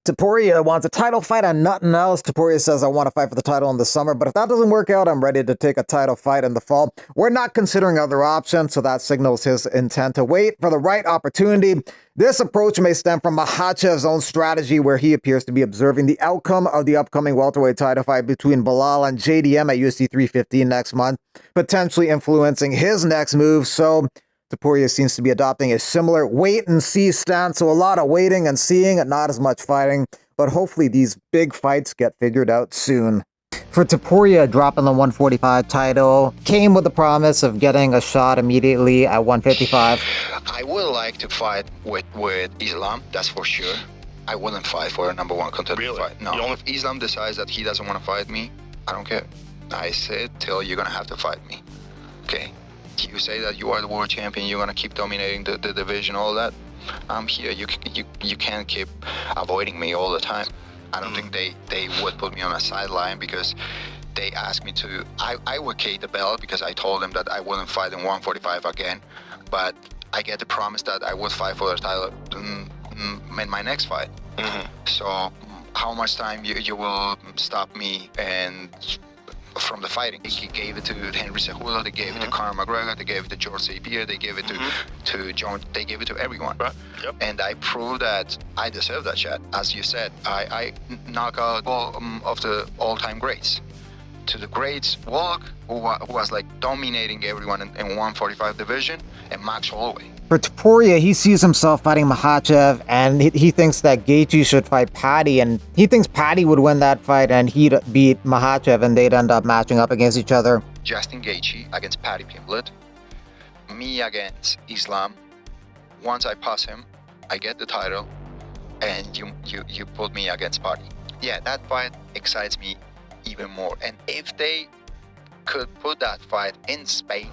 Topuria wants a title fight and nothing else. Topuria says, I want to fight for the title in the summer, but if that doesn't work out, I'm ready to take a title fight in the fall. We're not considering other options, so that signals his intent to wait for the right opportunity. This approach may stem from Makhachev's own strategy, where he appears to be observing the outcome of the upcoming welterweight title fight between Bilal and JDM at UFC 315 next month, potentially influencing his next move. So Topuria seems to be adopting a similar wait-and-see stance, so a lot of waiting and seeing and not as much fighting, but hopefully these big fights get figured out soon. For Topuria, dropping the 145 title came with the promise of getting a shot immediately at 155. I would like to fight with Islam, that's for sure. I wouldn't fight for a number one contender fight. No, if Islam decides that he doesn't want to fight me, I don't care. I said, till you're going to have to fight me. Okay? You say that you are the world champion, you're gonna keep dominating the division, all that. I'm here. You can't keep avoiding me all the time. I don't think they would put me on a sideline because they asked me to. I vacate the belt because I told them that I wouldn't fight in 145 again, but I get the promise that I would fight for the title in my next fight. So how much time you will stop me and from the fighting? He gave it to Henry Cejudo, they gave it to Conor McGregor, they gave it to George St. Pierre, they gave it to John, they gave it to everyone. Right. Yep. And I proved that I deserve that shot. As you said, I knock out all of the all-time greats. To the greats, Wallach, who was like dominating everyone in 145 division, and Max Holloway. For Topuria, he sees himself fighting Makhachev, and he thinks that Gaethje should fight Paddy, and he thinks Paddy would win that fight, and he'd beat Makhachev, and they'd end up matching up against each other. Justin Gaethje against Paddy Pimblett, me against Islam. Once I pass him, I get the title, and you put me against Paddy. Yeah, that fight excites me even more. And if they could put that fight in Spain,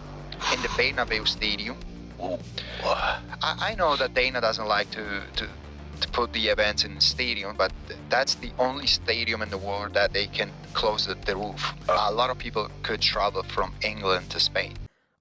in the Bernabeu Stadium, I know that Dana doesn't like to put the events in the stadium, but that's the only stadium in the world that they can close the roof. A lot of people could travel from England to Spain.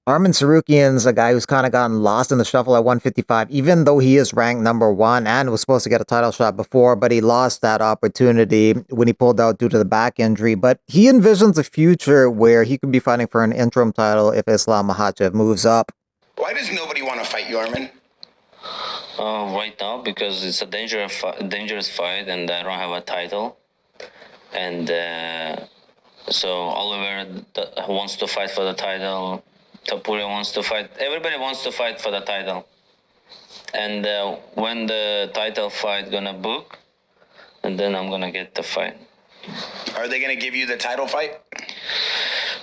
Arman Tsarukyan's a guy who's kind of gotten lost in the shuffle at 155, even though he is ranked number one and was supposed to get a title shot before, but he lost that opportunity when he pulled out due to the back injury. But he envisions a future where he could be fighting for an interim title if Islam Makhachev moves up. Why does nobody want to fight you, Arman? Right now, because it's a dangerous fight, and I don't have a title. And so Oliver wants to fight for the title. Topuria wants to fight. Everybody wants to fight for the title. And when the title fight gonna book, and then I'm gonna get the fight. Are they gonna give you the title fight?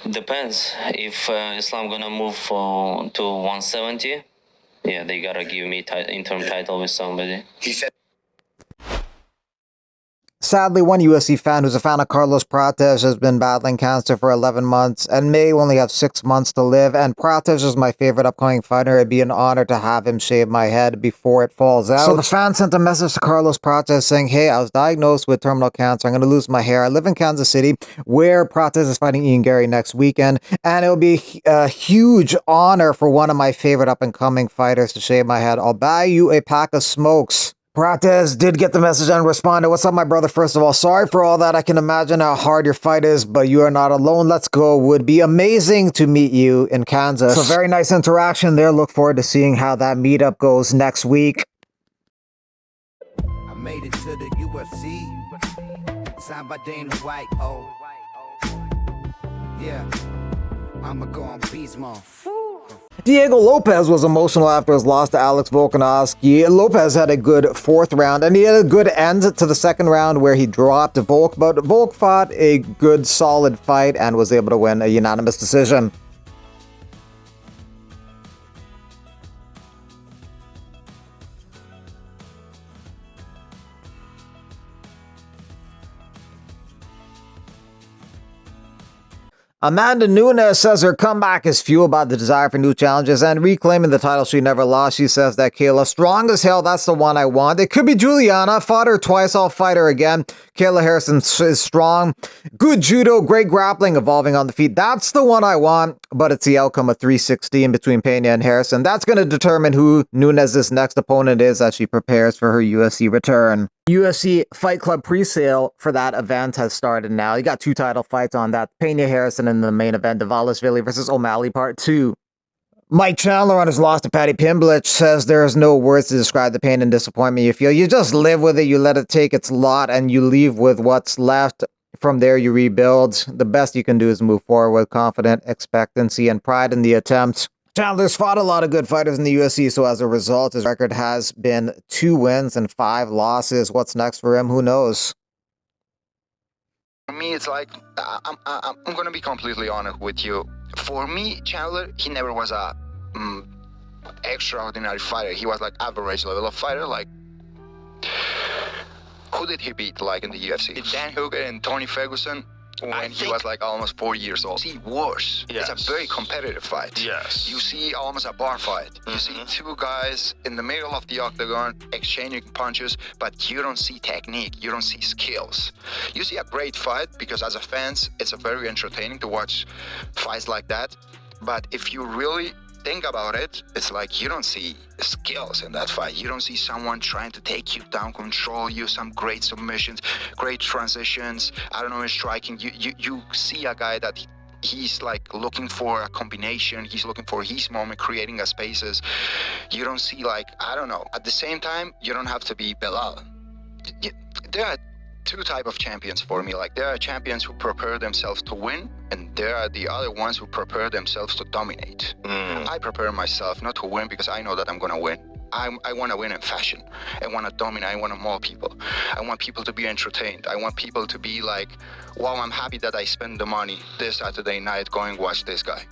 Depends. If Islam gonna move to 170, yeah, they gotta give me interim title with somebody. He said. Sadly, one UFC fan who's a fan of Carlos Prates has been battling cancer for 11 months and may only have 6 months to live. And Prates is my favorite upcoming fighter. It'd be an honor to have him shave my head before it falls out. So the fan sent a message to Carlos Prates saying, hey, I was diagnosed with terminal cancer. I'm going to lose my hair. I live in Kansas City, where Prates is fighting Ian Gary next weekend. And it'll be a huge honor for one of my favorite up-and-coming fighters to shave my head. I'll buy you a pack of smokes. Prates did get the message and responded, what's up, my brother? First of all, sorry for all that. I can imagine how hard your fight is, but you are not alone. Let's go. Would be amazing to meet you in Kansas. So very nice interaction there. Look forward to seeing how that meetup goes next week. I made it to the UFC. Signed by Dana White. Oh, yeah. I'ma go on beast mode. Diego Lopez was emotional after his loss to Alex Volkanovski. Lopez had a good fourth round, and he had a good end to the second round where he dropped Volk, but Volk fought a good, solid fight and was able to win a unanimous decision. Amanda Nunes says her comeback is fueled by the desire for new challenges and reclaiming the title she never lost. She says that Kayla, strong as hell, that's the one I want. It could be Juliana. Fought her twice, I'll fight her again. Kayla Harrison is strong. Good judo, great grappling, evolving on the feet. That's the one I want, but it's the outcome of 316 between Pena and Harrison. That's going to determine who Nunes' next opponent is as she prepares for her UFC return. UFC Fight Club presale for that event has started now. You got 2 title fights on that. Pena Harrison in the main event, Dvalishvili versus O'Malley Part 2. Mike Chandler on his loss to Paddy Pimblett says there's no words to describe the pain and disappointment you feel. You just live with it, you let it take its lot, and you leave with what's left. From there, you rebuild. The best you can do is move forward with confident expectancy and pride in the attempt. Chandler's fought a lot of good fighters in the UFC, so as a result, his record has been 2 wins and 5 losses. What's next for him? Who knows? For me, it's like, I'm going to be completely honest with you. For me, Chandler, he never was a extraordinary fighter. He was like average level of fighter. Like, who did he beat like in the UFC? Dan Hooker and Tony Ferguson when he was like almost 4 years old. See, worse. Yes. It's a very competitive fight. Yes. You see almost a bar fight. Mm-hmm. You see 2 guys in the middle of the octagon exchanging punches, but you don't see technique. You don't see skills. You see a great fight because as a fans, it's a very entertaining to watch fights like that. But if you really think about it, it's like you don't see skills in that fight. You don't see someone trying to take you down, control you, some great submissions, great transitions. I don't know, in striking. You see a guy that he's like looking for a combination. He's looking for his moment, creating a spaces. You don't see like, I don't know. At the same time, you don't have to be Belal. There are 2 types of champions for me. Like, there are champions who prepare themselves to win, and there are the other ones who prepare themselves to dominate. I prepare myself not to win because I know that I'm gonna win. I want to win in fashion. I want to dominate. I want to maul people. I want people to be entertained. I want people to be like, wow, I'm happy that I spent the money this Saturday night going watch this guy.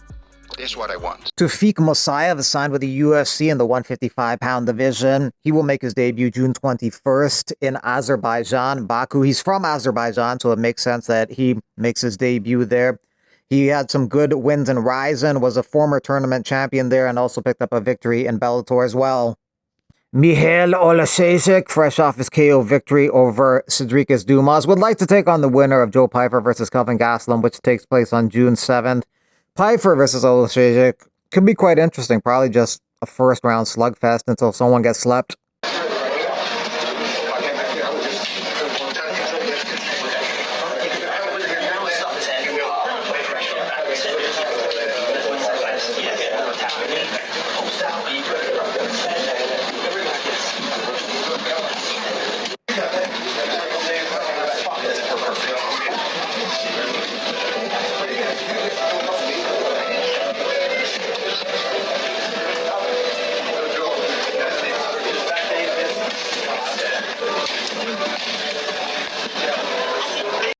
This is what I want. Tawfiq Musayev is signed with the UFC in the 155-pound division. He will make his debut June 21st in Azerbaijan, Baku. He's from Azerbaijan, so it makes sense that he makes his debut there. He had some good wins in Ryzen, was a former tournament champion there, and also picked up a victory in Bellator as well. Mihail Oleksiejczuk, fresh off his KO victory over Cedric Dumas, would like to take on the winner of Joe Pyfer versus Kelvin Gastelum, which takes place on June 7th. Pyfer versus Oleksiejczuk could be quite interesting. Probably just a first-round slugfest until someone gets slept.